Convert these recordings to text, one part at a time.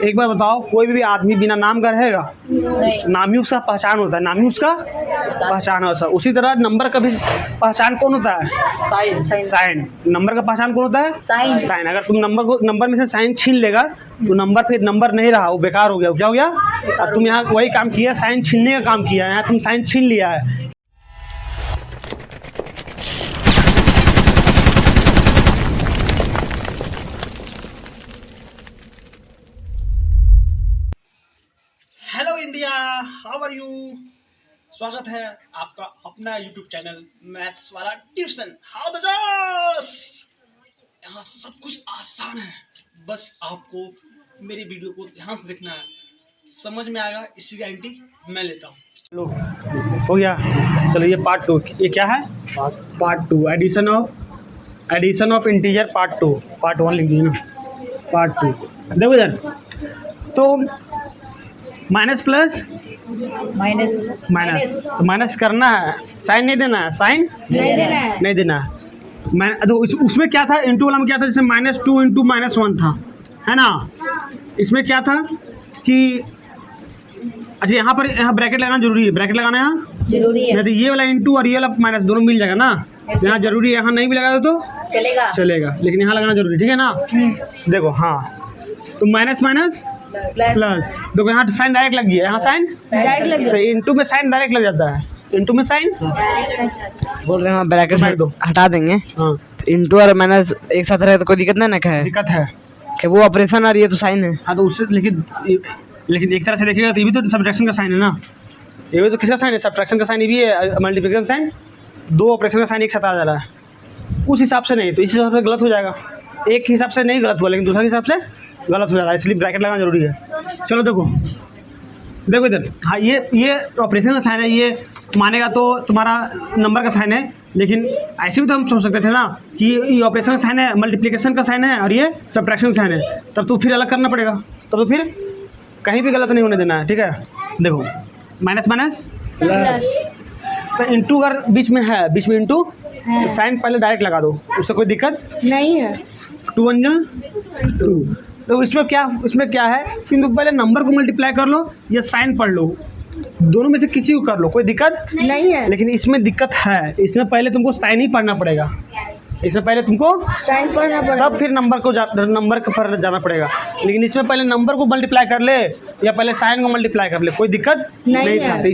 एक बार बताओ, कोई भी आदमी बिना नाम का रहेगा? नाम ही उसका पहचान होता है, नाम ही उसका पहचान होता है। उसी तरह नंबर का भी पहचान कौन होता है? साइन। नंबर का पहचान कौन होता है? साइन। अगर तुम नंबर में से साइन छीन लेगा तो नंबर फिर नंबर नहीं रहा, वो बेकार हो गया। क्या हो गया? और तुम यहाँ वही काम किया, साइन छीनने का काम किया है। यहाँ तुम साइन छीन लिया है। Hello India, how are you? स्वागत है आपका अपना यूट्यूब चैनल मैथ्स वाला ट्यूशन। हाउ द जॉस। यहाँ सब कुछ आसान है, बस आपको मेरी वीडियो को ध्यान से देखना है, समझ में आएगा, इसकी गारंटी मैं लेता हूँ। चलो हो गया। चलो ये पार्ट 2, ये क्या है? Part 2, addition of integer part 2। Part 1 लिख दीजिए ना, पार्ट 2। देखो इधर, तो माइनस प्लस माइनस तो माइनस करना है, साइन नहीं देना है, साइन नहीं देना है। तो उसमें क्या था, इंटू वाला में क्या था, जैसे -2 इंटू -1 था, है ना। इसमें क्या था कि अच्छा यहाँ ब्रैकेट लगाना जरूरी है, ब्रैकेट लगाना यहाँ जरूरी है, नहीं तो ये वाला इंटू और ये वाला माइनस दोनों मिल जाएगा ना। यहाँ जरूरी है, यहाँ नहीं भी लगाया तो चलेगा, लेकिन यहाँ लगाना जरूरी, ठीक है ना। देखो हाँ, तो माइनस माइनस प्लस, देखो यहाँ साइन डायरेक्ट लग गया, यहाँ साइन डायरेक्ट लग गया, तो इंटू में साइन डायरेक्ट लग जाता है, इंटू में साइन बोल रहे हैं ब्रैकेट हटा देंगे। हाँ, तो इंटू और माइनस एक साथ रहे तो कोई दिक्कत नहीं ना? क्या है दिक्कत है कि वो ऑपरेशन आ रही है तो साइन है। हाँ, तो उससे लेकिन एक तरह से देखिएगा तो ये भी तो सब्ट्रैक्शन का साइन है ना। ये भी तो किसका साइन है? सब्ट्रैक्शन का साइन। ये भी है मल्टीप्लिकेशन साइन, दो ऑपरेशन का साइन एक साथ आ जा रहा है। उस हिसाब से नहीं, तो इस हिसाब से गलत हो जाएगा। एक हिसाब से नहीं गलत हुआ, लेकिन दूसरे हिसाब से गलत हो जा रहा है, इसलिए ब्रैकेट लगाना जरूरी है। चलो देखो इधर, हाँ ये ऑपरेशन का साइन है, ये मानेगा तो तुम्हारा नंबर का साइन है, लेकिन ऐसे भी तो हम सोच सकते थे ना कि ये ऑपरेशन का साइन है, मल्टीप्लिकेशन का साइन है और ये सब्ट्रैक्शन साइन है, तब तो फिर अलग करना पड़ेगा, तब तो फिर कहीं भी गलत नहीं होने देना है, ठीक है। देखो माइनस माइनस प्लस, तो इंटू अगर बीच में है, बीच में इंटू, तो साइन पहले डायरेक्ट लगा दो, उससे कोई दिक्कत नहीं है। 2 1 जा 2, तो इसमें क्या है, किंतु पहले नंबर को मल्टीप्लाई कर लो या साइन पढ़ लो, दोनों में से किसी को कर लो, कोई दिक्कत नहीं है। लेकिन इसमें दिक्कत है, इसमें पहले तुमको साइन ही पढ़ना पड़ेगा, इसमें पहले तुमको साइन पढ़ना पड़ेगा, तब फिर नंबर पर जाना पड़ेगा। लेकिन इसमें पहले नंबर को मल्टीप्लाई कर ले या पहले साइन को मल्टीप्लाई कर ले, कोई दिक्कत नहीं था। तो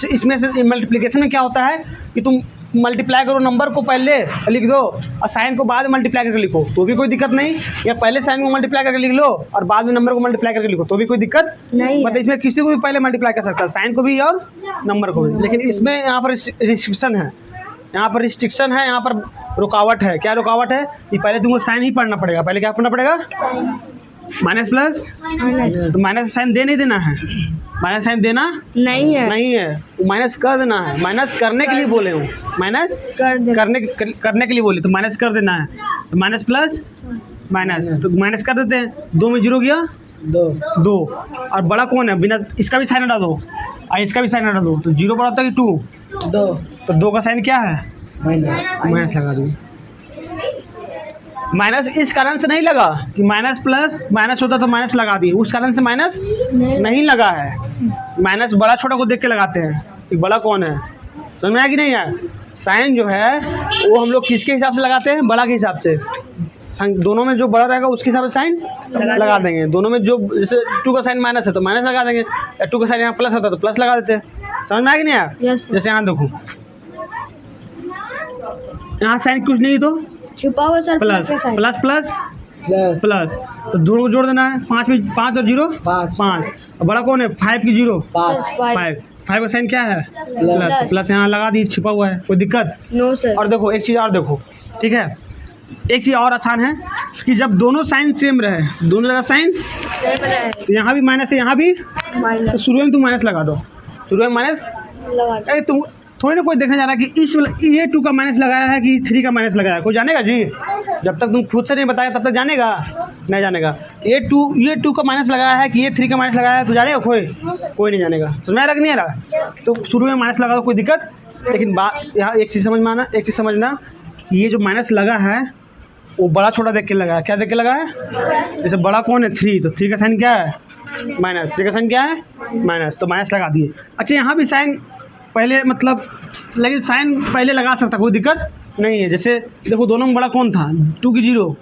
इसमें से मल्टीप्लिकेशन में क्या होता है कि तुम मल्टीप्लाई करो, नंबर को पहले लिख दो और साइन को बाद में मल्टीप्लाई करके लिखो, तो भी कोई दिक्कत नहीं, या पहले साइन को मल्टीप्लाई करके लिख लो और बाद में नंबर को मल्टीप्लाई करके लिखो, तो भी कोई दिक्कत नहीं। मतलब इसमें किसी को भी पहले मल्टीप्लाई कर सकता है, साइन को भी और नंबर को भी। लेकिन इसमें यहाँ पर रिस्ट्रिक्शन है, यहाँ पर रुकावट है। क्या रुकावट है कि पहले तुमको साइन ही पढ़ना पड़ेगा। पहले क्या पढ़ना पड़ेगा? माइनस प्लस, तो माइनस साइन दे नहीं देना है, माइनस साइन देना नहीं है, माइनस कर देना है। माइनस करने के लिए बोले हूँ, माइनस करने के लिए बोले तो माइनस कर देना है। तो माइनस प्लस माइनस, तो माइनस कर देते हैं, 2 में 0 गया 2, और बड़ा कौन है, बिना इसका भी साइन हटा दो और इसका भी साइन हटा दो, तो 0 बड़ा होता है कि 2, तो 2 का साइन क्या है? माइनस लगा दी। माइनस इस कारण से नहीं लगा कि माइनस प्लस माइनस होता तो माइनस लगा दी, उस कारण से माइनस नहीं लगा है। माइनस बड़ा छोटा को देख के लगाते हैं कि बड़ा कौन है, समझ में आया कि नहीं यार। साइन जो है वो हम लोग किसके हिसाब से लगाते हैं? बड़ा के हिसाब से। दोनों में जो बड़ा रहेगा उसके हिसाब से साइन लगा देंगे। दोनों में जो, जैसे 2 का साइन माइनस है तो माइनस लगा देंगे, या 2 का साइन यहाँ प्लस होता है तो प्लस लगा देते हैं। समझ में आया कि नहीं यार? जैसे यहाँ देखो, यहाँ साइन कुछ नहीं तो छुपा हुआ sir, plus plus plus plus, तो दोनों को जोड़ देना है। 5 में 5 और 0 5, बड़ा कौन है? 5 की 0 5 का साइन क्या है? प्लस यहाँ लगा दी, छिपा हुआ है, कोई दिक्कत नो सर। और देखो एक चीज़ और देखो, ठीक है, एक चीज़ और आसान है कि जब दोनों साइन सेम रहे, दोनों जगह साइन सेम रहे, तो यहाँ भी माइनस है, यहाँ भी माइनस, तो शुरू में तुम माइनस लगा दो, शुरू में माइनस लगा। अरे तुम थोड़ी ना कोई देखने जा रहा है कि ये 2 का माइनस लगाया है कि 3 का माइनस लगाया है, कोई जानेगा जी? जब तक तुम खुद से नहीं बताया तब तक जानेगा नहीं जानेगा। ये 2 का माइनस लगाया है कि ये 3 का माइनस लगाया है, तो जानेगा कोई नहीं जानेगा। समझ में आ रहा कि नहीं आ रहा? तो शुरू में माइनस लगा दो, कोई दिक्कत। लेकिन बात यहाँ एक चीज़ समझना कि ये जो माइनस लगा है वो बड़ा छोटा देख के लगाया, क्या देख के लगाया? जैसे बड़ा कौन है 3, तो 3 का साइन क्या है? माइनस। 3 का साइन क्या है? माइनस, तो माइनस लगा दिए। अच्छा यहाँ भी साइन पहले मतलब, लेकिन साइन पहले लगा सकता, कोई दिक्कत नहीं है। जैसे देखो दोनों में बड़ा कौन था? 2 की 0,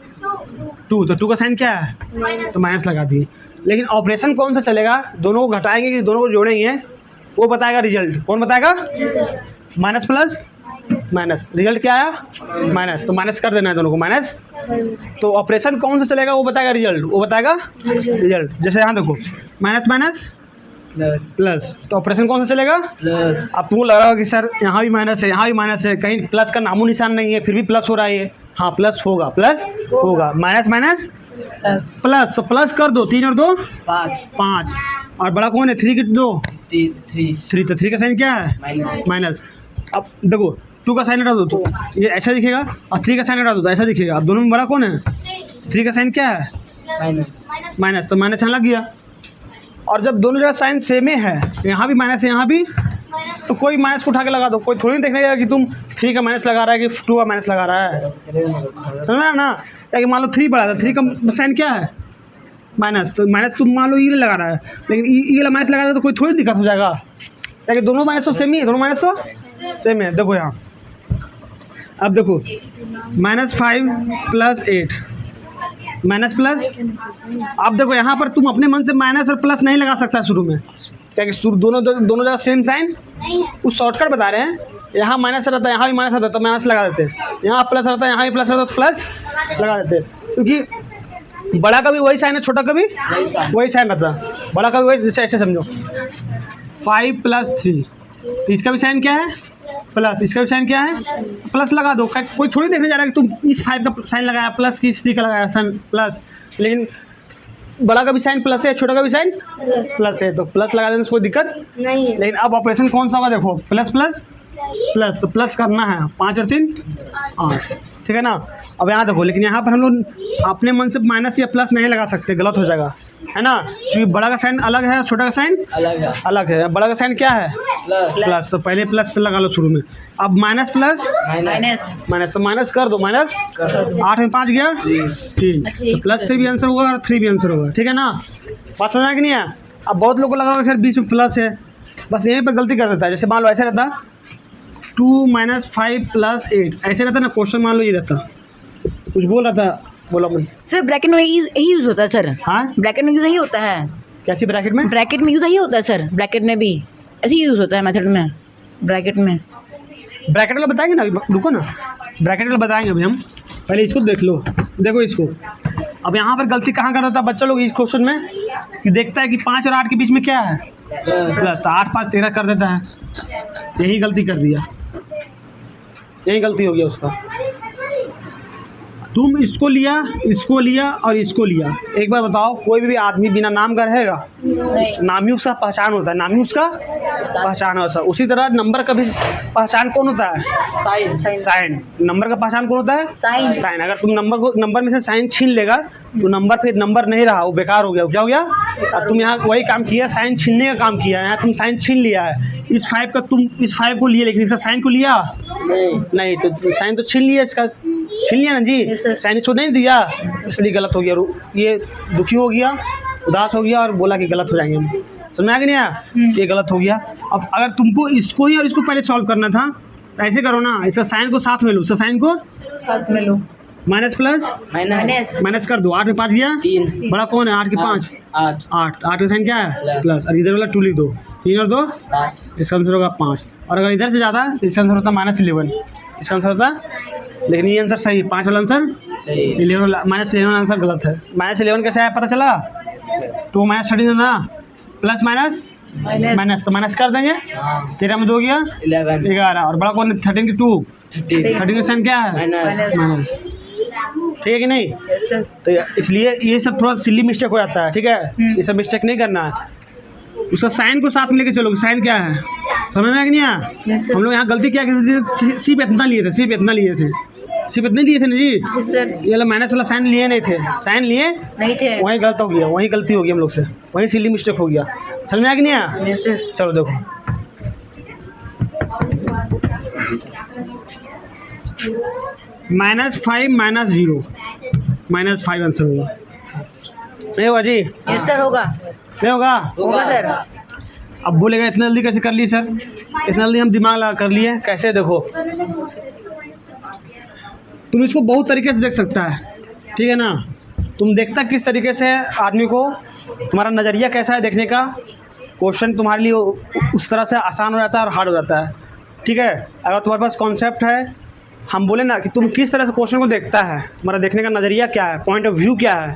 2, तो 2 का साइन क्या है? तो माइनस लगा दिए। लेकिन ऑपरेशन कौन सा चलेगा? दोनों को घटाएंगे कि दोनों को जोड़ेंगे, वो बताएगा रिजल्ट। कौन बताएगा? माइनस प्लस माइनस, रिजल्ट क्या आया? माइनस, तो माइनस कर देना है दोनों को, माइनस। तो ऑपरेशन कौन सा चलेगा वो बताएगा रिजल्ट, वो बताएगा रिजल्ट। जैसे यहाँ देखो माइनस माइनस प्लस, तो ऑपरेशन कौन सा चलेगा? प्लस। अब तुमको लग रहा होगा कि सर यहाँ भी माइनस है, यहाँ भी माइनस है, कहीं प्लस का नामो निशान नहीं है, फिर भी प्लस हो रहा है ये। हाँ प्लस होगा, प्लस होगा। माइनस माइनस प्लस, तो प्लस कर दो, 3 और 2 5, और बड़ा कौन है? 3 की 2 3, तो 3 का साइन क्या है? माइनस। अब देखो 2 का साइन हटा दो तो ये ऐसा दिखेगा, और 3 का साइन हटा दो तो ऐसा दिखेगा। अब दोनों में बड़ा कौन है? 3 का साइन क्या है? माइनस, तो माइनस यहाँ लग गया। और जब दोनों जगह साइन सेम ही है, यहाँ भी माइनस है यहाँ भी, तो कोई माइनस को उठा के लगा दो। कोई थोड़ी देखने जाएगा कि तुम 3 का माइनस लगा रहा है कि 2 का माइनस लगा रहा है, समझ रहे ना? या कि मान लो 3 बड़ा था, 3 का साइन क्या है? माइनस, तो माइनस तुम मान लो ये लगा रहा है, लेकिन ये वाला माइनस लगा रहा है तो कोई थोड़ी दिक्कत हो जाएगा, क्या कि दोनों माइनस तो सेम ही है, दोनों माइनस तो सेम है। देखो यहाँ, अब देखो -5 + 8 माइनस प्लस। अब देखो यहाँ पर तुम अपने मन से माइनस और प्लस नहीं लगा सकता शुरू में, क्या कि दोनों जगह सेम साइन। उस शॉर्टकट बता रहे हैं, यहाँ माइनस रहता है, यहाँ भी माइनस रहता है तो माइनस लगा देते हैं, यहाँ प्लस रहता है, यहाँ भी प्लस रहता है तो प्लस लगा देते हैं। क्योंकि बड़ा का भी वही साइन है, छोटा का भी वही साइन रहता है, बड़ा का भी वही। जैसे ऐसे समझो 5 + 3, तो इसका भी साइन क्या है? प्लस। इसका भी साइन क्या है? प्लस लगा दो। कोई थोड़ी देखने जा रहा है कि तुम इस 5 का साइन लगाया प्लस की, इस 3 का लगाया साइन प्लस। लेकिन बड़ा का भी साइन प्लस है, छोटा का भी साइन प्लस है, तो प्लस लगा देने से कोई दिक्कत नहीं है। लेकिन अब ऑपरेशन कौन सा होगा? देखो प्लस प्लस प्लस, तो प्लस करना है 5 और 3 8, ठीक है ना? अब यहाँ देखो, लेकिन यहाँ पर हम लोग अपने मन से माइनस या प्लस नहीं लगा सकते, गलत हो जाएगा, है ना? क्योंकि बड़ा का साइन अलग है, छोटा का साइन अलग है। बड़ा का साइन क्या है? प्लस, तो पहले प्लस लगा लो शुरू में। अब माइनस प्लस माइनस, तो माइनस कर दो, माइनस 8 में 5 गया 3, तो प्लस से भी आंसर होगा और 3 भी आंसर होगा, ठीक है ना? बात समझ में कि नहीं है? अब बहुत लोगों को लगा होगा सर बीच में प्लस है, बस यहीं पर गलती कर देता है। जैसे मान लो ऐसे रहता 2 - 5 + 8, ऐसे रहता ना क्वेश्चन, मान लो ये रहता, कुछ बोल रहा था, बोला मैं। सर ब्रैकेट में यही यूज होता है सर। हाँ ब्रैकेट में यूज यही होता है। कैसी ब्रैकेट में? ब्रैकेट में यूज यही होता है सर, ब्रैकेट में भी ऐसे ही यूज होता है मेथड में। ब्रैकेट में ब्रैकेट वाला बताएंगे ना, अभी रुको ना, ब्रैकेट वाला बताएंगे अभी हम। पहले इसको देख लो, देखो इसको। अब यहाँ पर गलती कहाँ कर रहा था बच्चा लोग इस क्वेश्चन में, कि देखता है कि 5 और 8 के बीच में क्या है? प्लस, तो 8 5 13 कर देता है, यही गलती कर दिया, यही गलती हो गया उसका। तुम इसको लिया और इसको लिया। एक बार बताओ, कोई भी आदमी बिना नाम का रहेगा? नाम ही उसका पहचान होता है, नाम ही उसका पहचान होता है। उसी तरह नंबर का भी पहचान कौन होता है? साइन। नंबर का पहचान कौन होता है? साइन। अगर तुम नंबर में से साइन छीन लेगा तो नंबर फिर नंबर नहीं रहा, वो बेकार हो गया। क्या हो गया? और तुम यहाँ वही काम किया, साइन छीनने का काम किया। यहाँ तुम साइन छीन लिया है, इस 5 का तुम इस 5 को लिए, लेकिन इसका साइन को लिया नहीं, तो साइन तो छीन लिया, इसका छीन लिया ना जी, साइन इसको नहीं दिया, इसलिए गलत हो गया। ये दुखी हो गया, उदास हो गया और बोला कि गलत हो जाएंगे हम। समझ में आ गया नहीं आया? ये गलत हो गया। अब अगर तुमको इसको ही और इसको पहले सॉल्व करना था तो ऐसे करो ना, इसका साइन को साथ में लो, इसका साइन को साथ में लो, माइनस प्लस माइनस कर दो। 8 में 5 गया, बड़ा कौन है? 8 की 5 8 का साइन क्या है? प्लस। और इधर वाला 2 लिख दो, 3 और 2 इसका आंसर होगा 5। और अगर इधर से ज़्यादा तो इसका आंसर होता -11, इसका आंसर होता। लेकिन ये आंसर सही, 5 वाला आंसर 11, -11 आंसर गलत है। -11 कैसे आया पता चला? 2 - 13 ना, प्लस माइनस माइनस, तो माइनस कर देंगे। 13 में 2 गया 11, और बड़ा कौन है? 13 की 2, 13 का साइन क्या है? माइनस। ठीक है कि नहीं? तो इसलिए ये सब थोड़ा सिली मिस्टेक हो जाता है, ठीक है? ये सब मिस्टेक नहीं करना है। उसका साइन को साथ में लेके चलो, साइन क्या है? समझ में आ गया? हम लोग यहाँ गलती क्या की? सिर्फ इतना लिए थे, सिर्फ इतने लिए थे ना जी। ये वाला माइनस वाला साइन लिए नहीं थे, साइन लिए नहीं थे, वही गलत हो गया, वही गलती हो गई हम लोग से, वही सिली मिस्टेक हो गया। समझ में आ गया नहीं? चलो देखो, -5 - 0 -5 आंसर होगा। नहीं होगा जी? यस सर होगा। नहीं होगा? होगा सर। अब बोलेगा इतना जल्दी कैसे कर ली सर? इतना जल्दी हम दिमाग लगा कर लिए कैसे? देखो तुम इसको बहुत तरीके से देख सकता है, ठीक है ना? तुम देखता किस तरीके से आदमी को, तुम्हारा नज़रिया कैसा है देखने का, क्वेश्चन तुम्हारे लिए उस तरह से आसान हो जाता है और हार्ड हो जाता है, ठीक है? अगर तुम्हारे पास कॉन्सेप्ट है, हम बोले ना कि तुम किस तरह से क्वेश्चन को देखता है, तुम्हारा देखने का नज़रिया क्या है, पॉइंट ऑफ व्यू क्या है,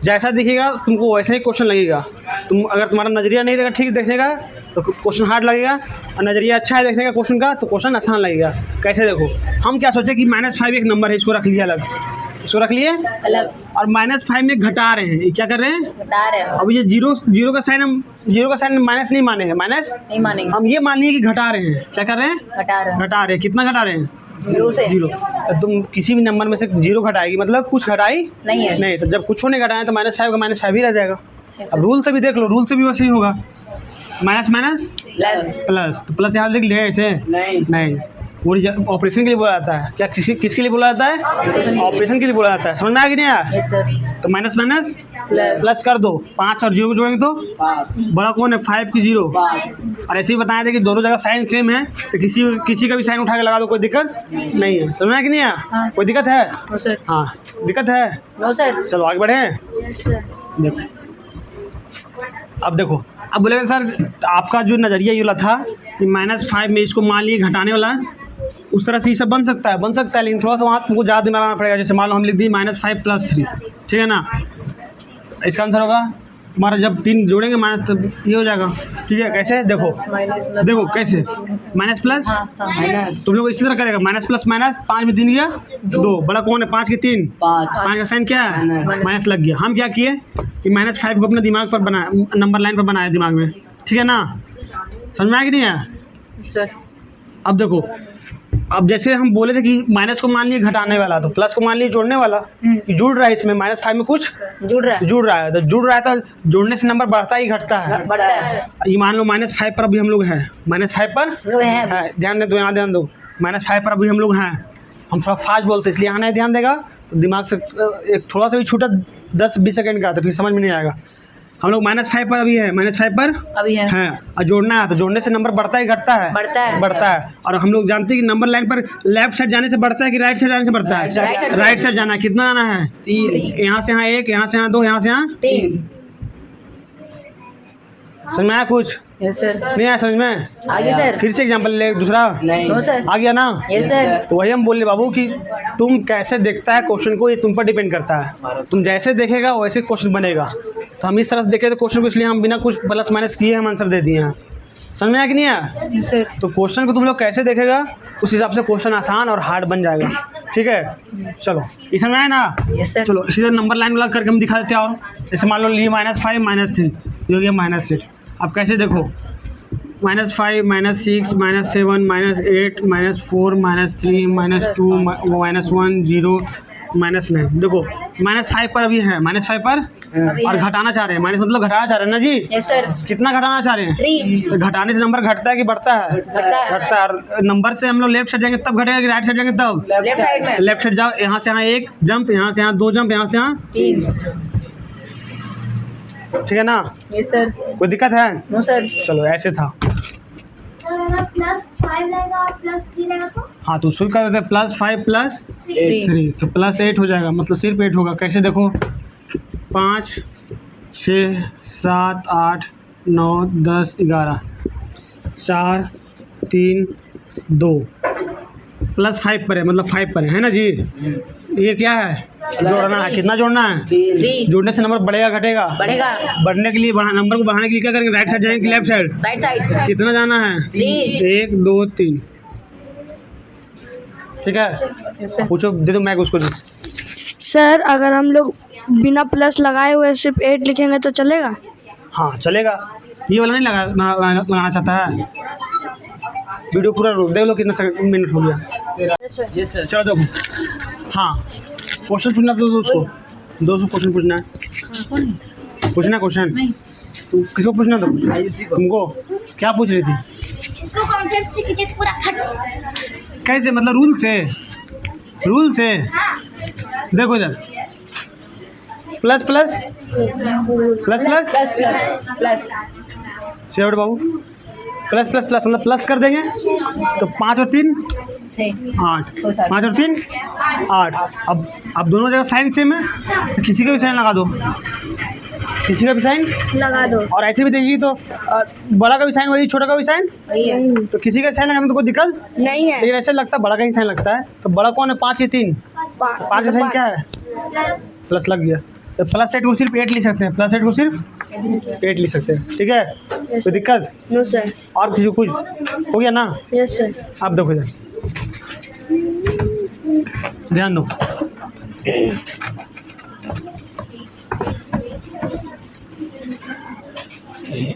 जैसा दिखेगा तुमको वैसे ही क्वेश्चन लगेगा। अगर तुम्हारा नज़रिया नहीं रहेगा ठीक देखने का तो क्वेश्चन हार्ड लगेगा, और नज़रिया अच्छा है देखने का क्वेश्चन का तो क्वेश्चन आसान लगेगा। कैसे? देखो हम क्या सोचे कि -5 एक नंबर है, इसको रख लिया अलग, इसको रख लिए अलग, और -5 में घटा रहे हैं। ये क्या कर रहे हैं? बता रहे हो। अब ये जीरो का साइन, हम जीरो का साइन माइनस नहीं मानेंगे, माइनस नहीं मानेंगे, हम ये मान लिए कि घटा रहे हैं। क्या कर रहे हैं? घटा रहे हो। घटा रहे हैं। कितना घटा रहे हैं? 0 से। 0। तो तुम किसी भी नंबर में से 0 घटाएगी मतलब कुछ घटाई नहीं है। नहीं, तो जब कुछ नहीं घटाए तो -5 का -5 ही रह जाएगा। अब रूल से भी देख लो, रूल से भी वैसे ही होगा, माइनस माइनस प्लस। प्लस, तो प्लस यहाँ लिख लिया ऐसे नहीं, वो ऑपरेशन के लिए बोला जाता है। क्या किसके लिए बोला जाता है? ऑपरेशन के लिए बोला जाता है। समझ में आ गया नहीं आया? Yes sir. तो माइनस माइनस प्लस। प्लस कर दो, 5 और 0 को जोड़ेंगे तो बड़ा कौन है? 5 की 0। और ऐसे ही बताया था कि दोनों जगह साइन सेम है, तो किसी का भी साइन उठा के लगा दो, कोई दिक्कत नहीं है। समझ में आया कि नहीं आया? हाँ। कोई दिक्कत है? No sir. हाँ दिक्कत है? No sir. चलो आगे बढ़े। Yes sir. देखो अब देखो, अब बोलेगा सर आपका जो नज़रिया ये वाला था कि -5 में इसको मान लिए घटाने वाला है, उस तरह से ये सब बन सकता है, लेकिन थोड़ा सा वहाँ तुमको ज़्यादा दिमाग लगाना पड़ेगा। जैसे मान लो हम लिख दिए -5 + 3, ठीक है ना? इसका आंसर होगा तुम्हारा, जब 3 जोड़ेंगे माइनस तो ये हो जाएगा, ठीक है? कैसे? देखो देखो कैसे, माइनस प्लस तुम लोग इसी तरह करेगा, माइनस प्लस माइनस, 5 में 3 गया 2, बड़ा कौन है? 5 की 3, 5 का साइन क्या है? माइनस लग गया। हम क्या किए कि -5 को अपने दिमाग पर बनाया, नंबर लाइन पर बनाया दिमाग में, ठीक है ना? समझ में आया कि नहीं आया? सर। अब देखो, अब जैसे हम बोले थे कि माइनस को मान लिए घटाने वाला, तो प्लस को मान लिए जोड़ने वाला, कि जुड़ रहा है इसमें, -5 में कुछ जुड़ रहा है। तो जुड़ रहा है तो जोड़ने से नंबर बढ़ता ही घटता है। बढ़ता है। ये मान लो -5 पर अभी हम लोग हैं, -5 पर लोग हैं। है, ध्यान दे दो, यहाँ ध्यान दो, -5 पर अभी हम लोग हैं। हम थोड़ा फास्ट बोलते इसलिए यहाँ नहीं ध्यान देगा तो दिमाग से एक थोड़ा सा भी छूटा 10-20 सेकंड का तो फिर समझ में नहीं आएगा। हम लोग -5 पर अभी है, -5 पर अभी है। हैं, और जोड़ना है तो जोड़ने से नंबर बढ़ता ही घटता है? बढ़ता है। और हम लोग जानते हैं कि नंबर लाइन पर लेफ्ट साइड जाने से बढ़ता है कि राइट साइड जाने से बढ़ता है? राइट साइड जाना है। कितना आना है? 3। यहाँ से यहाँ 1, यहाँ से यहाँ 2, यहाँ से यहाँ 3। समझ में आया कुछ? Yes sir. नहीं आया समझ में? आगे सर। फिर से एग्जाम्पल ले दूसरा। No sir. आ गया ना? Yes sir. तो वही हम बोले बाबू कि तुम कैसे देखता है क्वेश्चन को, ये तुम पर डिपेंड करता है। तुम जैसे देखेगा वैसे क्वेश्चन बनेगा। तो हम इस तरह से देखे तो क्वेश्चन को, इसलिए हम बिना कुछ प्लस माइनस किए हम आंसर दे दिए हैं। समझ में आया कि नहीं आया? सर। तो क्वेश्चन को तुम लोग कैसे देखेगा उस हिसाब से क्वेश्चन आसान और हार्ड बन जाएगा, ठीक है? चलो ये समझ में आया ना? Yes sir. चलो इसी तरह नंबर लाइन वाला करके हम दिखा देते हैं। और जैसे मान लो लिए -5 -3, ये हो गया -6। अब कैसे देखो, -5 -6 -7 -8 -4 -3 -2 -1 0 -9। देखो -5 पर अभी है, -5 पर और घटाना चाह रहे हैं, माइनस मतलब घटाना चाह रहे हैं ना जी? Yes sir. कितना घटाना चाह रहे हैं? 3। तो घटाने से नंबर घटता है कि बढ़ता है? घटता है। और नंबर से हम लोग लेफ्ट साइड जाएंगे तब घटेगा कि राइट साइड जाएंगे तब? लेफ्ट साइड में। लेफ्ट साइड जाओ, यहाँ से यहाँ 1 जंप, यहाँ से यहाँ 2 जंप, यहाँ से यहाँ 3। ठीक है ना? Yes sir. कोई दिक्कत है? No sir. चलो ऐसे था। सर अगर +5 रहेगा और +3 रहेगा तो? हाँ तो शुरू कर देते हैं, +5 + 3 तो +8 हो जाएगा, मतलब सिर्फ 8 होगा। कैसे देखो, 5 6 7 8 9 10 11 4 3 2 +5 पर है, मतलब 5 पर है ना जी? ये क्या है? जोड़ना है। कितना जोड़ना है? 3। जोड़ने से नंबर बढ़ेगा घटेगा? बढ़ेगा। बढ़ने के लिए नंबर को बढ़ाने के लिए क्या करेंगे? राइट साइड जाएंगे कि लेफ्ट साइड? Right side. कितना जाना है? 3। 1 2 3। ठीक है, यस सर। पूछो, दे दो मैग उसको दे। सर अगर हम लोग बिना प्लस लगाए हुए सिर्फ 8 लिखेंगे तो चलेगा? हाँ चलेगा। ये वाला नहीं लगाना चाहता है? वीडियो पूरा रोक देख लो कितना मिनट हो गया। चलो देखो, हाँ क्वेश्चन पूछना तो उसको 200 क्वेश्चन पूछना है। पूछना क्वेश्चन तो किसको पूछना था? तुमको क्या पूछ रही थी? इसको कॉन्सेप्ट से कीजिए पूरा खत्म। कैसे मतलब? रूल से? रूल से देखो इधर, plus plus plus plus plus plus plus सेवट बाबू प्लस प्लस प्लस मतलब प्लस कर देंगे तो 5 और 3 6 8 5 और 3 8। अब दोनों जगह साइन सेम है तो किसी का भी साइन लगा दो, किसी का भी साइन लगा दो। और ऐसे भी देखिए तो बड़ा का भी साइन वही, छोटा का भी साइन, वही है। तो किसी का साइन लगाने में तो कोई दिक्कत नहीं है। लेकिन ऐसे लगता है बड़ा का ही साइन लगता है। तो बड़ा कौन है? 5 या 3? 5 का साइन क्या है? प्लस लग गया। तो प्लस साइड को सिर्फ 8 लिख सकते हैं, प्लस साइड को सिर्फ 8 लिख सकते हैं। ठीक है, कोई दिक्कत? No sir. और किसी को कुछ हो गया ना? Yes sir. आप देखो इधर, ध्यान दो।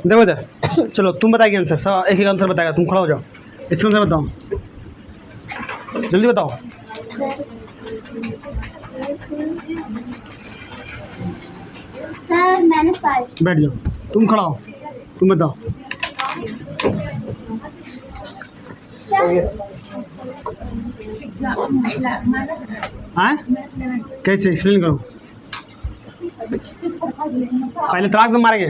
देखो इधर, चलो तुम बताइए आंसर, सब एक एक आंसर बताएगा। तुम खड़ा हो जाओ, इसका आंसर बताओ, जल्दी बताओ। सर -5। बैठ जाओ, तुम खड़ा हो, तुम बताओ। हाँ कैसे एक्सप्लेन करो? पहले तलाक तो मारेंगे।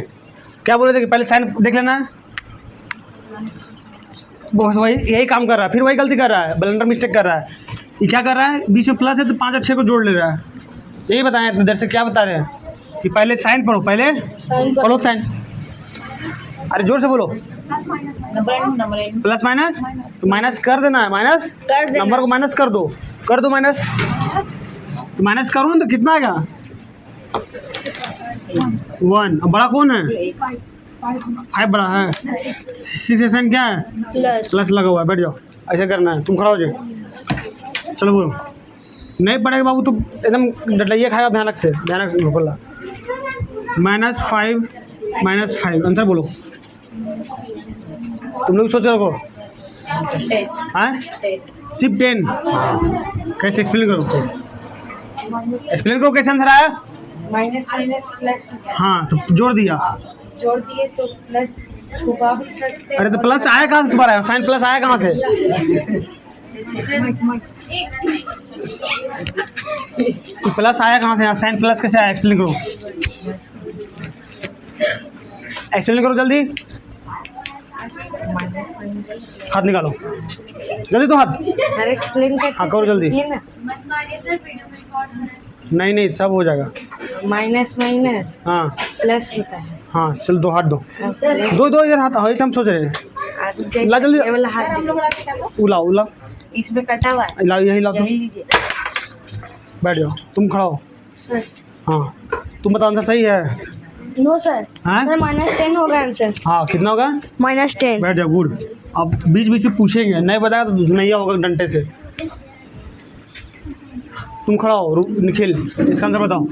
क्या बोले थे कि पहले साइन देख लेना है? बस वही यही काम कर रहा है, फिर वही गलती कर रहा है, ब्लंडर मिस्टेक कर रहा है। ये क्या कर रहा है? बीच में प्लस है तो 5 और 6 को जोड़ ले रहा है। यही बताएं इधर से, क्या बता रहे हैं कि पहले साइन पढ़ो, पहले पढ़ो साइन। अरे जोर से बोलो। नंबर प्लस माइनस तो माइनस कर देना है, माइनस कर देना। नंबर को माइनस कर दो माइनस। तो माइनस करो ना तो कितना आएगा? 1। अब बड़ा कौन है? 5 बड़ा है। 6 साइन क्या है? प्लस। प्लस लगा हुआ है। बैठ जाओ, ऐसे करना है। तुम खड़ा हो जाओ, चलो बोलो। नहीं पड़ेगा बाबू तो एकदम डटैया खाएगा, भयानक से बोला। -5 आंसर बोलो। तुम लोग सोच रखो। हाँ सिर्फ 10। कैसे एक्सप्लेन करो? एक्सप्लेन करो कैसे आंसर आया? माइनस माइनस प्लस हाँ तो जोड़ दिया। जोड़ दिए तो प्लस छुपा भी सकते हैं। अरे तो प्लस आया कहाँ से तुम्हारा? साइन प्लस आया कहाँ से? तो प्लस आया कहाँ से? साइन प्लस कैसे आया? एक्सप्लेन करो, एक्सप्लेन करो जल्दी। माइनस माइनस हाथ निकालो जल्दी, तो हाथ। सर एक्सप्लेन कर हाँ करो जल्दी। ना। नहीं सब हो जाएगा। माइनस माइनस हाँ प्लस होता है। हाँ चलो दो हाथ दो, प्लस दो इधर हाथ। हाँ हम सोच रहे हैं। ला जल्दी। ये वाला हाथ दे। उला इसमें कटा हुआ है, लाओ, यही लाओ तुम। यही लीजिए बैठ जाओ, तुम खड़ा हो। सर हाँ तुम बताओ आंसर सही है? No sir. हाँ सर -10 होगा आंसर। हाँ कितना होगा? -10। बैठ जाओ, गुड। अब बीच बीच में पूछेंगे, नहीं बताया तो धुनैया होगा डंडे से। तुम खड़ा हो निखिल, इसका आंसर बताओ।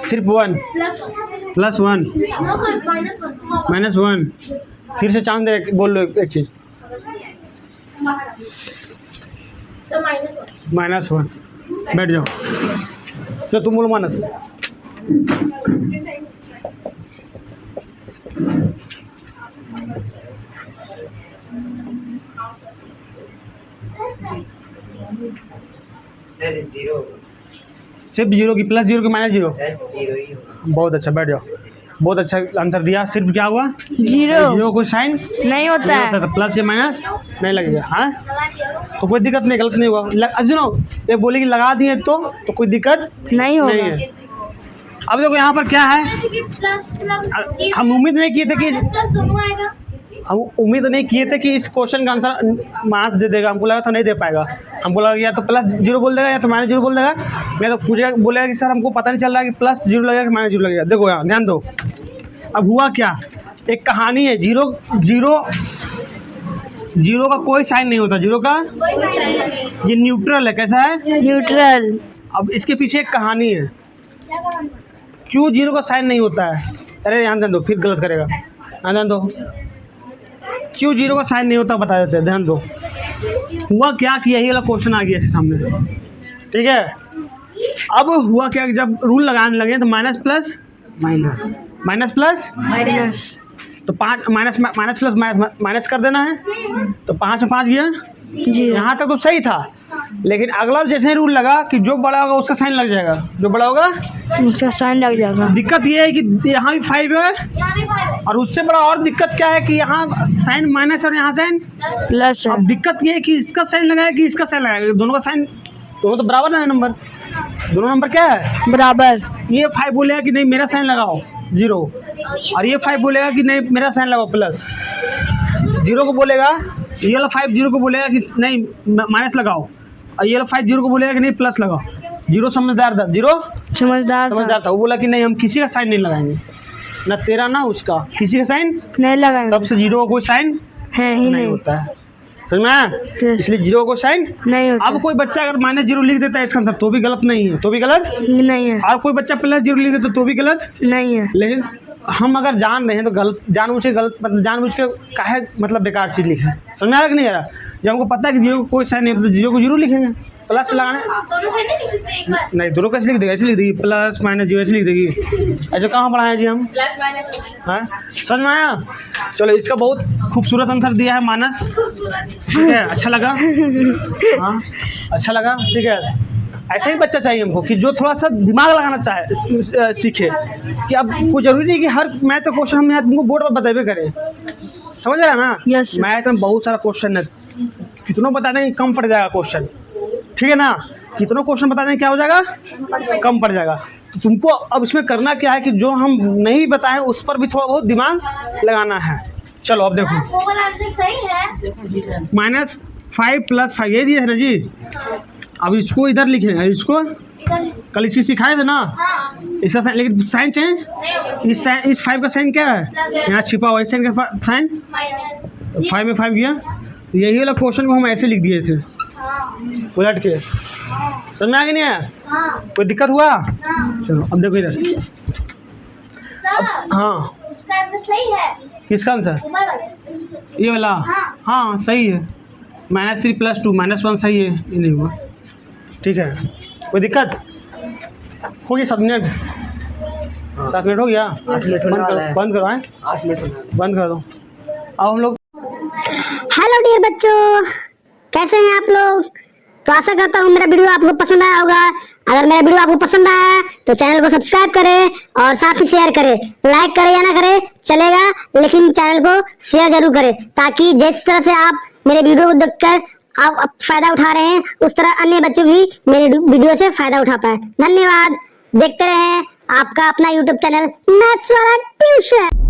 सिर्फ 1 +1 -1। फिर से चांद दे, बोल लो एक चीज। -1। बैठ जाओ, चलो तुम बोलो माइनस। सर जीरो, सिर्फ 0 की, +0 की, -0? जीरो ही होगा। बहुत अच्छा, बैठ जाओ। बहुत अच्छा आंसर दिया। सिर्फ क्या हुआ? 0 0 को साइन नहीं होता नहीं है। होता था, प्लस या माइनस नहीं लगेगा। हाँ तो कोई दिक्कत नहीं, गलत नहीं होगा। सुनो, ये बोले कि लगा दिए तो कोई दिक्कत नहीं नहीं होगा। है। अब देखो यहाँ पर क्या है, हम उम्मीद नहीं किए थे कि इस क्वेश्चन का आंसर मार्क्स दे देगा। हमको लगा था नहीं दे पाएगा। हमको लगा या तो +0 बोल देगा या तो -0 बोल देगा। मैं तो पूछेगा, बोलेगा कि सर हमको पता नहीं चल रहा है कि +0 लगेगा कि -0 लगेगा। देखो यहाँ ध्यान दो। अब हुआ क्या, एक कहानी है। जीरो का कोई साइन नहीं होता। 0 का ये न्यूट्रल है। कैसा है? न्यूट्रल। अब इसके पीछे एक कहानी है, क्यों 0 का साइन नहीं होता है। अरे यहाँ ध्यान दो, फिर गलत करेगा। यहाँ ध्यान दो, क्यों 0 का साइन नहीं होता बता देते हैं। ध्यान दो, हुआ क्या कि यही वाला क्वेश्चन आ गया इसके सामने। ठीक है, अब हुआ क्या कि जब रूल लगाने लगे तो माइनस प्लस माइनस, माइनस। तो 5 माइनस माइनस प्लस माइनस कर देना है, तो 5 में 5 गया। जी यहाँ तक तो सही था, लेकिन अगला जैसे रूल लगा कि जो बड़ा होगा उसका साइन लग जाएगा, जो बड़ा होगा उसका साइन लग जाएगा। दिक्कत ये है कि यहाँ भी 5 है, और उससे बड़ा और दिक्कत क्या है कि यहाँ साइन माइनस और यहाँ साइन प्लस है। अब दिक्कत ये है कि इसका साइन लगाया कि इसका साइन लगाया, दोनों का साइन, दोनों तो बराबर है नंबर, दोनों नंबर क्या है बराबर। ये 5 बोलेगा कि नहीं मेरा साइन लगाओ 0, और ये 5 बोलेगा कि नहीं मेरा साइन लगाओ प्लस। 0 को बोलेगा, ये वाला 5 0 को बोलेगा कि नहीं माइनस लगाओ, और ये वाला 5 0 को बोलेगा कि नहीं प्लस लगाओ। 0 समझदार था, 0 समझदार था। वो बोला कि नहीं हम किसी का साइन नहीं लगाएंगे, ना तेरा ना उसका, किसी का साइन नहीं लगाएंगे। तब से 0 का कोई साइन है ही नहीं होता है, समझ में आया? इसलिए 0 को साइन नहीं होता। अब कोई बच्चा अगर -0 लिख देता है इसका आंसर तो भी गलत नहीं है, तो भी गलत नहीं है। और कोई बच्चा +0 लिख देता तो भी गलत नहीं है। लेकिन हम अगर जान रहे हैं तो गलत, जानबूझ के गलत, मतलब जानबूझ के काहे मतलब बेकार चीज़ लिखे, समझ में आ रहा कि नहीं आ रहा? जब हमको पता है कि 0 को कोई साइन नहीं होता तो 0 को 0 लिखेंगे, प्लस लगाने नहीं, दोनों कैसे लिख देगा, ऐसे लिख देगी प्लस माइनस 0 ऐसे लिख देगी। ऐसे कहाँ पढ़ाए जी हम, हाँ समझ में आया? चलो इसका बहुत खूबसूरत आंसर दिया है मानस, ठीक है, अच्छा लगा, हाँ अच्छा लगा, ठीक है। ऐसा ही बच्चा चाहिए हमको कि जो थोड़ा सा दिमाग लगाना चाहे, सीखे कि अब कोई जरूरी नहीं कि हर मैथ का क्वेश्चन हम यहाँ तुमको बोर्ड पर बताबे करें, समझ रहा है ना? Yes, sir. मैथ में बहुत सारा क्वेश्चन है, कितनों बता देंगे कम पड़ जाएगा क्वेश्चन, ठीक है ना? कितनों क्वेश्चन बता देंगे क्या हो जाएगा, कम पड़ जाएगा। तो तुमको अब इसमें करना क्या है कि जो हम नहीं बताएं उस पर भी थोड़ा बहुत दिमाग लगाना है। चलो अब देखो, -5 + 5 ये दिया है ना जी, अब इसको इधर लिखेंगे, इसको कल इसी सिखाए थे ना, इसका साइन, लेकिन साइन चेंज, इस 5 का साइन क्या है, यहाँ छिपा हुआ, इस साइन का साइन 5 में 5 गया, तो यही वाला क्वेश्चन को हम ऐसे लिख दिए थे उलट के, समझ में आ गया नहीं आया? कोई दिक्कत हुआ? चलो अब देखो इधर, अब हाँ किसका आंसर, ये वाला, हाँ सही है, -3 + 2 -1 सही है, ये नहीं हुआ, ठीक है। कोई दिक्कत हो गई? 7 मिनट, 7 मिनट हो गया, बंद करो, 8 मिनट बंद कर दो। अब हम लोग, हेलो डियर बच्चों, कैसे हैं आप लोग? तो आशा करता हूँ मेरा वीडियो आपको पसंद आया होगा। अगर मेरा वीडियो आपको पसंद आया तो चैनल को सब्सक्राइब करें और साथ ही शेयर करें, लाइक करें या ना करें चलेगा, लेकिन चैनल को शेयर जरूर करें, ताकि जिस तरह से आप मेरे वीडियो को देखकर आप फायदा उठा रहे हैं उस तरह अन्य बच्चे भी मेरे वीडियो से फायदा उठा पाए। धन्यवाद, देखते रहें आपका अपना यूट्यूब चैनल मैथ्स वाला ट्यूशन।